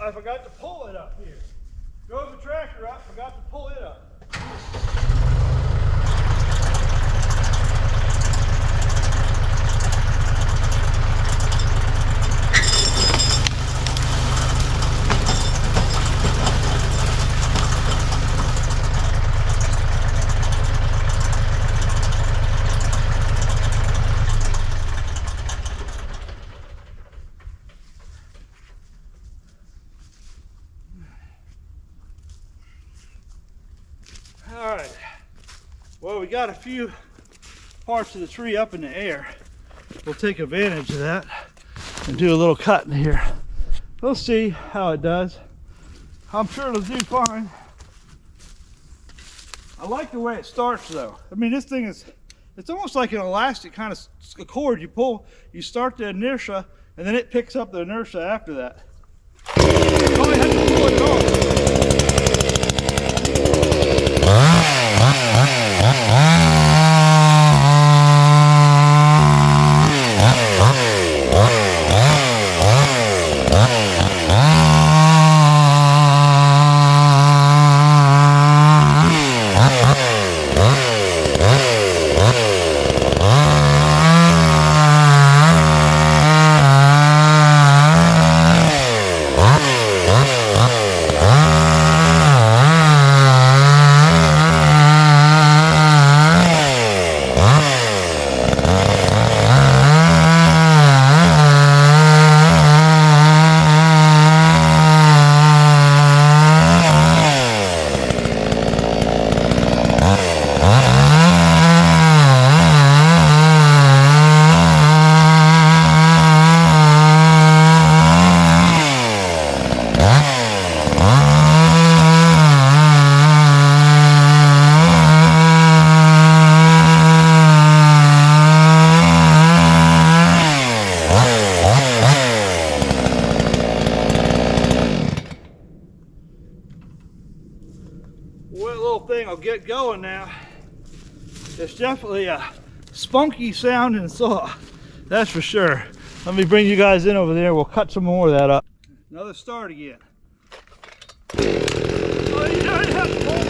I forgot to pull it up here. Drove the tractor up, forgot to pull it up. All right, well, we got a few parts of the tree up in the air. We'll take advantage of that and do a little cut in here. We'll see how it does. I'm sure it'll do fine. I like the way it starts though. I mean, this thing is, it's almost like an elastic kind of cord. You pull, you start the inertia, and then it picks up the inertia after that. Oh, I had to pull it off. Thing will get going now. It's definitely a spunky sounding saw, that's for sure. Let me bring you guys in over there. We'll cut some more of that up. Another start again. Oh, you don't have to pull.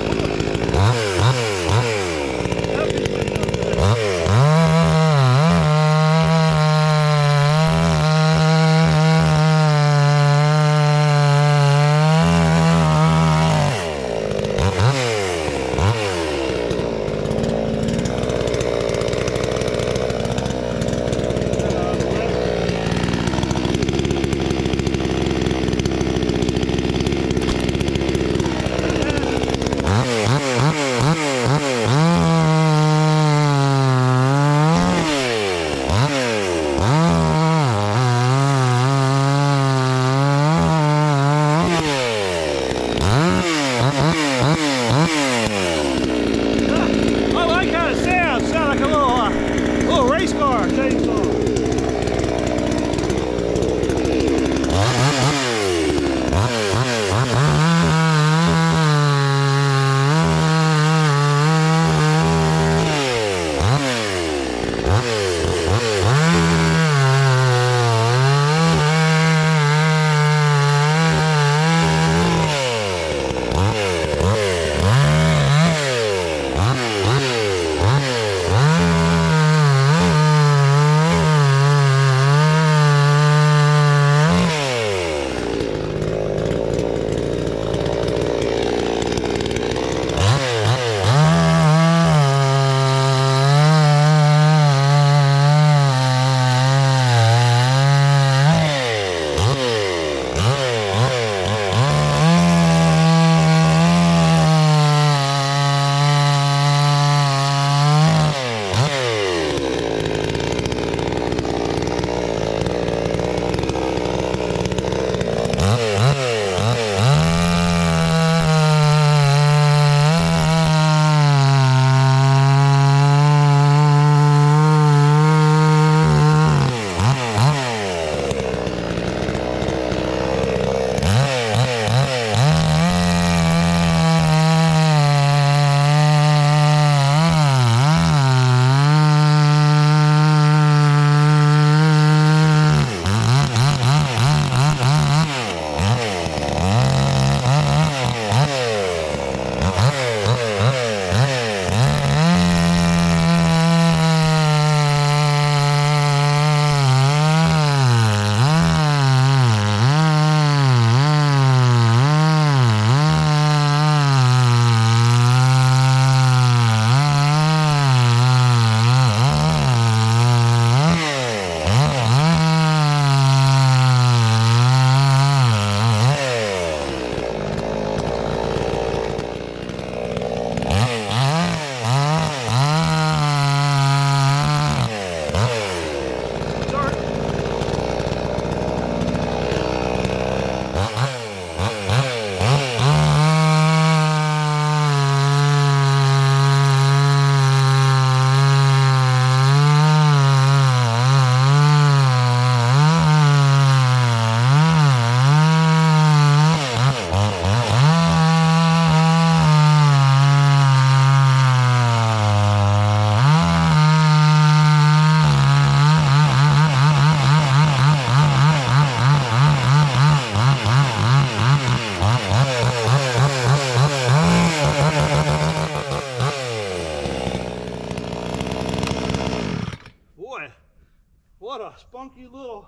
spunky little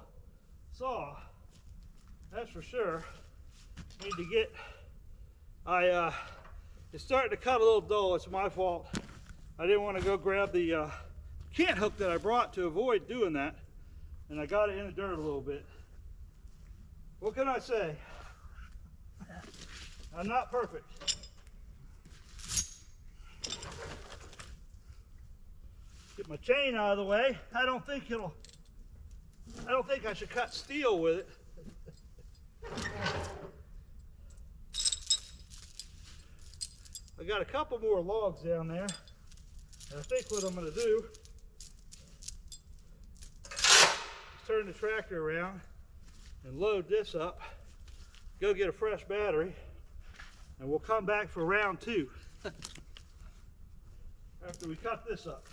saw, that's for sure. Need to get, it's starting to cut a little dull. It's my fault. I didn't want to go grab the cant hook that I brought to avoid doing that, and I got it in the dirt a little bit. What can I say? I'm not perfect. Get my chain out of the way. I don't think I should cut steel with it. I got a couple more logs down there. And I think what I'm going to do is turn the tractor around and load this up, go get a fresh battery, and we'll come back for round 2 after we cut this up.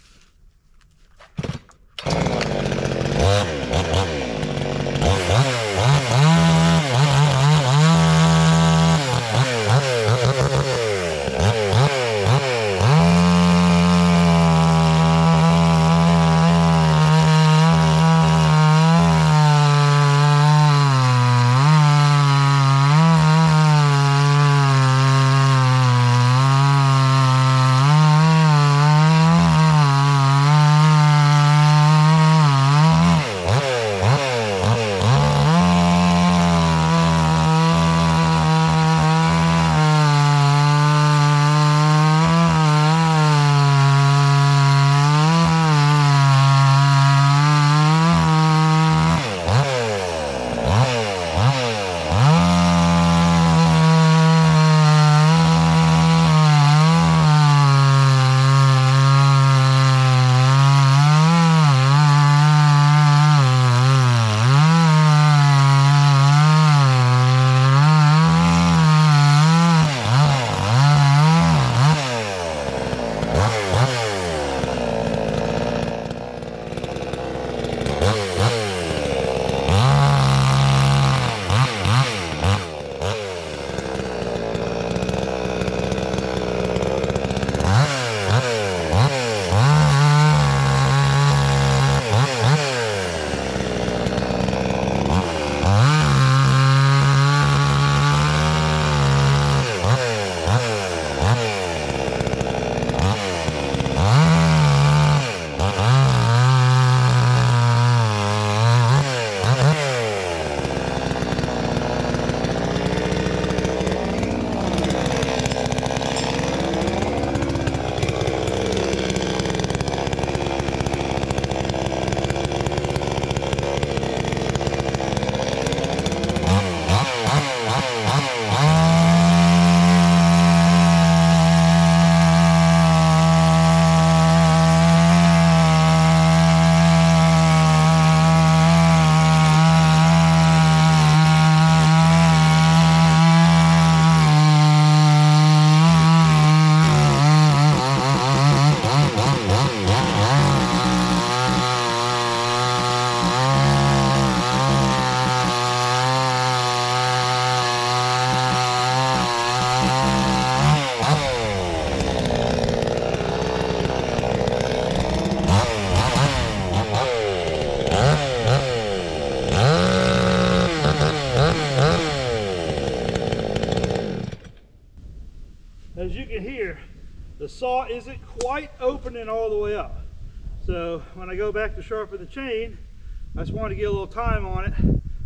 As you can hear, the saw isn't quite opening all the way up. So when I go back to sharpen the chain, I just want to get a little time on it.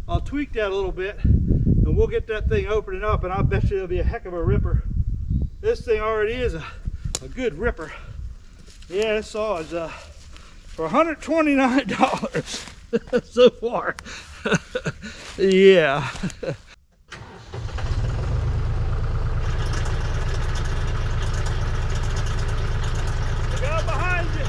I'll tweak that a little bit and we'll get that thing opening up, and I'll bet you it'll be a heck of a ripper. This thing already is a good ripper. Yeah, this saw is for $129 so far. Yeah. Look out behind you.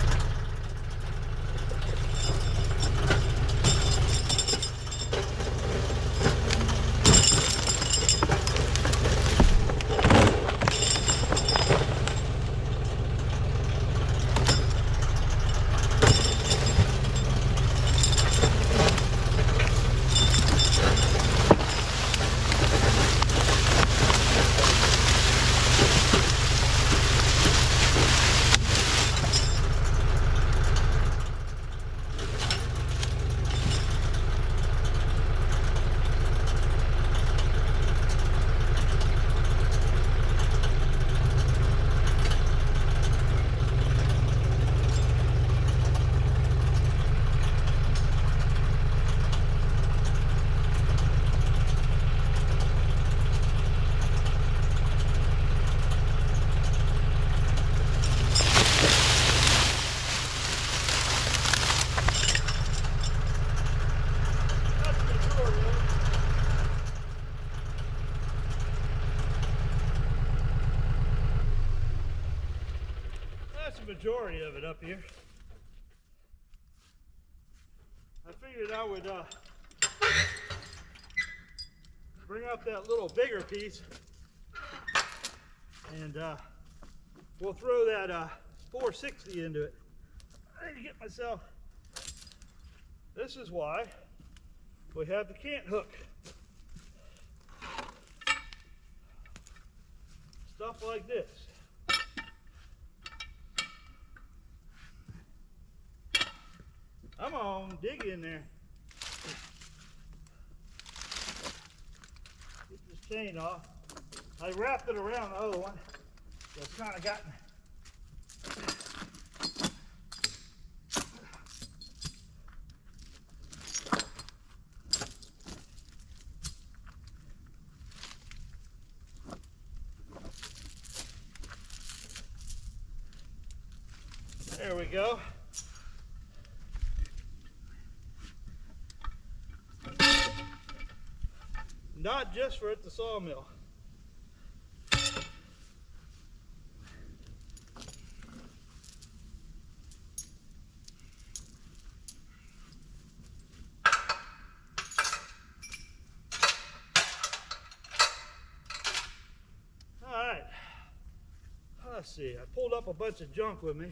majority of it up here. I figured I would bring up that little bigger piece, and we'll throw that 460 into it. I need to get myself. This is why we have the cant hook. Stuff like this. Come on, dig in there. Get this chain off. I wrapped it around the other one. So it's kind of gotten. There we go. Not just for at the sawmill. Alright, let's see, I pulled up a bunch of junk with me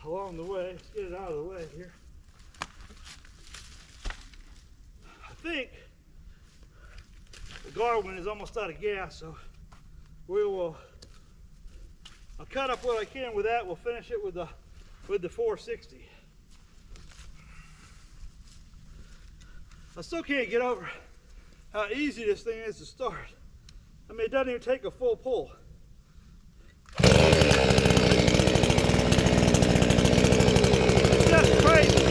along the way. Let's get it out of the way here. I think the Garwinner is almost out of gas, so we will. I'll cut up what I can with that. We'll finish it with the 460. I still can't get over how easy this thing is to start. I mean, it doesn't even take a full pull. It's just crazy.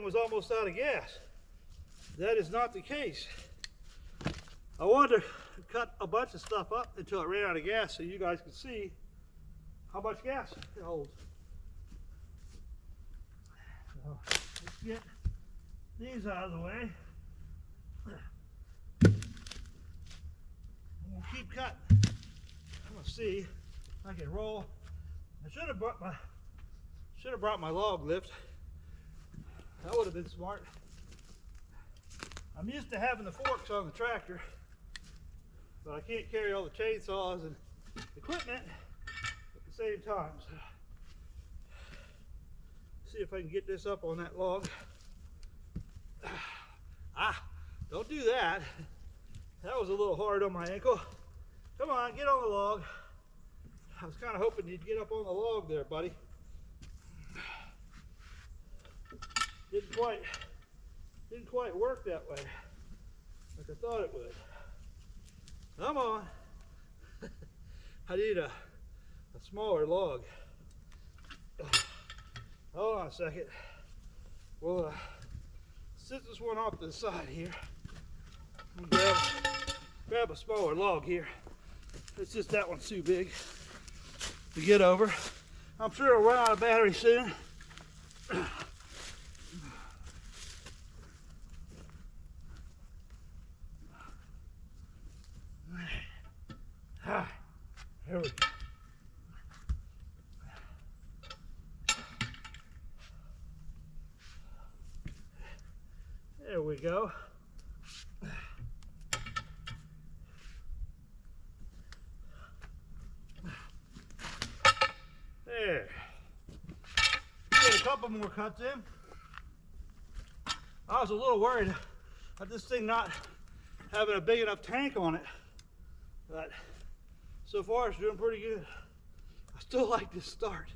was almost out of gas. That is not the case. I wanted to cut a bunch of stuff up until it ran out of gas so you guys could see how much gas it holds. So let's get these out of the way. We'll keep cutting. I'm gonna see if I can roll. I should have brought my log lift. That would have been smart. I'm used to having the forks on the tractor, but I can't carry all the chainsaws and equipment at the same time. So, see if I can get this up on that log. Don't do that. That was a little hard on my ankle. Come on, get on the log. I was kind of hoping you'd get up on the log there, buddy. Didn't quite work that way like I thought it would. Come on. I need a smaller log. Hold on a second. We'll sit this one off to the side here. I'm gonna grab a smaller log here. It's just that one's too big to get over. I'm sure it'll run out of battery soon. Here we go. There we go. There. Get a couple more cuts in. I was a little worried about this thing not having a big enough tank on it, but so far it's doing pretty good. I still like this start.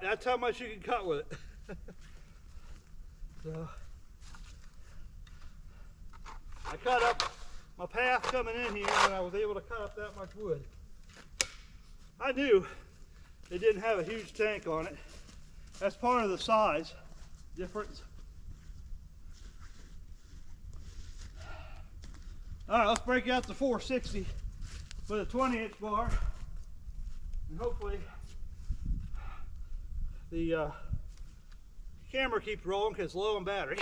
That's how much you can cut with it. So I cut up my path coming in here and I was able to cut up that much wood. I knew it didn't have a huge tank on it. That's part of the size difference. All right, let's break out the 460 with a 20-inch bar, and hopefully the camera keeps rolling because it's low on battery.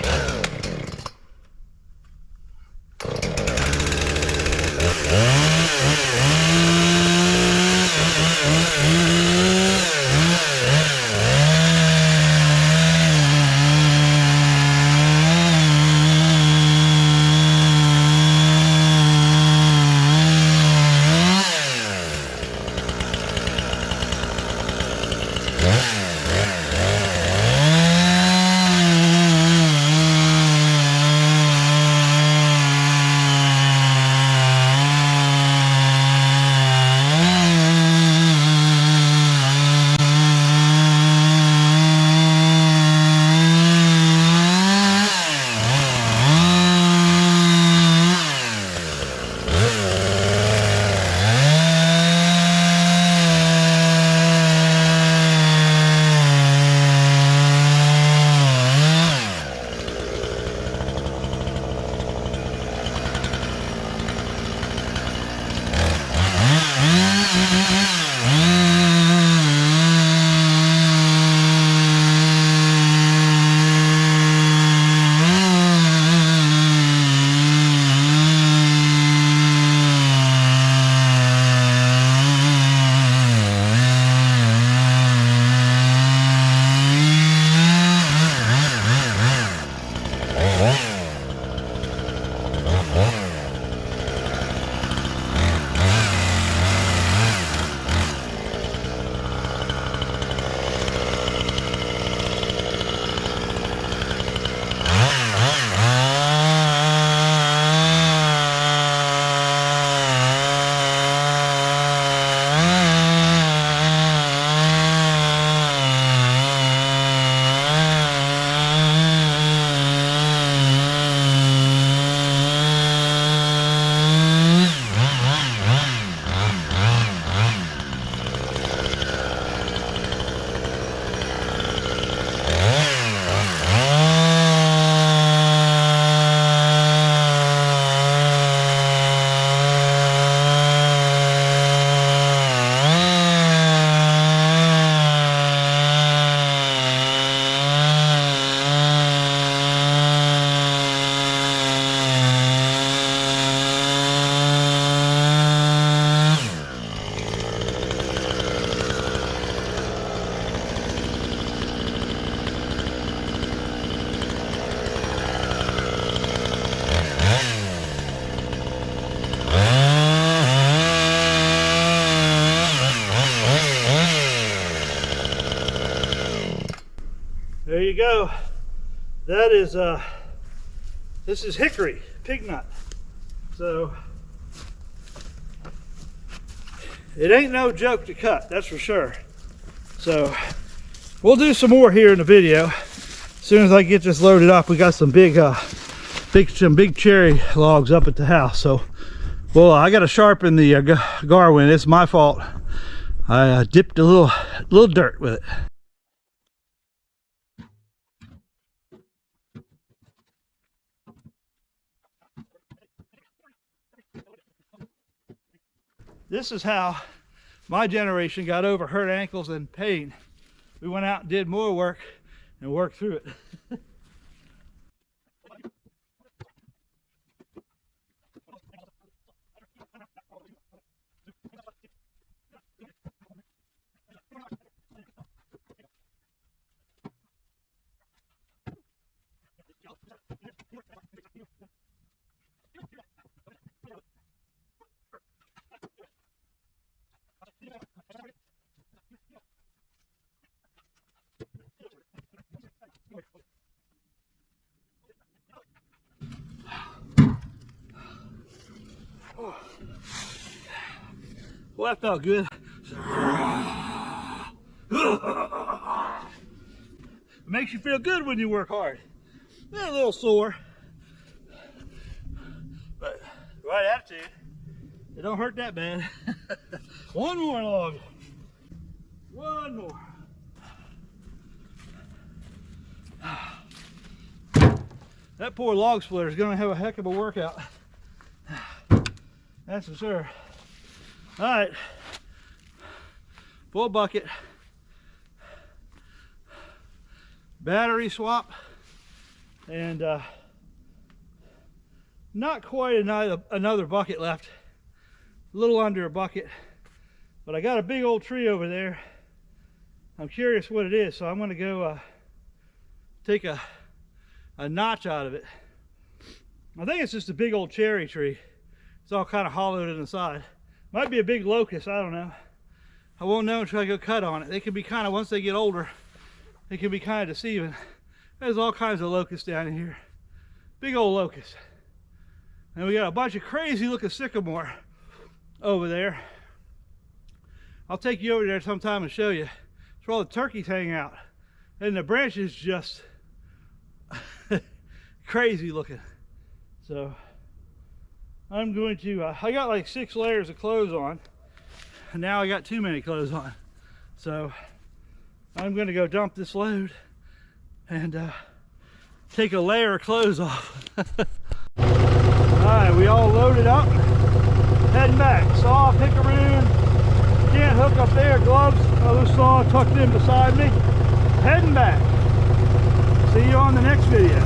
you go. That is this is hickory, pig nut. So it ain't no joke to cut, that's for sure. So we'll do some more here in the video. As soon as I get this loaded up, we got some big cherry logs up at the house. So, well, I got to sharpen the Garwin. It's my fault. I dipped a little dirt with it. This is how my generation got over hurt ankles and pain. We went out and did more work and worked through it. Well, that felt good. It makes you feel good when you work hard. A little sore, but right attitude, it don't hurt that bad. One more log. One more. That poor log splitter is going to have a heck of a workout. That's for sure. All right, full bucket, battery swap, and not quite another bucket left, a little under a bucket, but I got a big old tree over there. I'm curious what it is, so I'm going to go take a notch out of it. I think it's just a big old cherry tree. It's all kind of hollowed in the side. Might be a big locust, I don't know. I won't know until I go cut on it. They can be kind of, once they get older, they can be kind of deceiving. There's all kinds of locusts down in here. Big old locusts. And we got a bunch of crazy looking sycamore over there. I'll take you over there sometime and show you. It's where all the turkeys hang out. And the branches just crazy looking. So I'm going to, I got like 6 layers of clothes on, and now I got too many clothes on. So I'm going to go dump this load and take a layer of clothes off. All right, we all loaded up, heading back. Saw, pickaroon, can't hook up there, gloves, other saw tucked in beside me. Heading back. See you on the next video.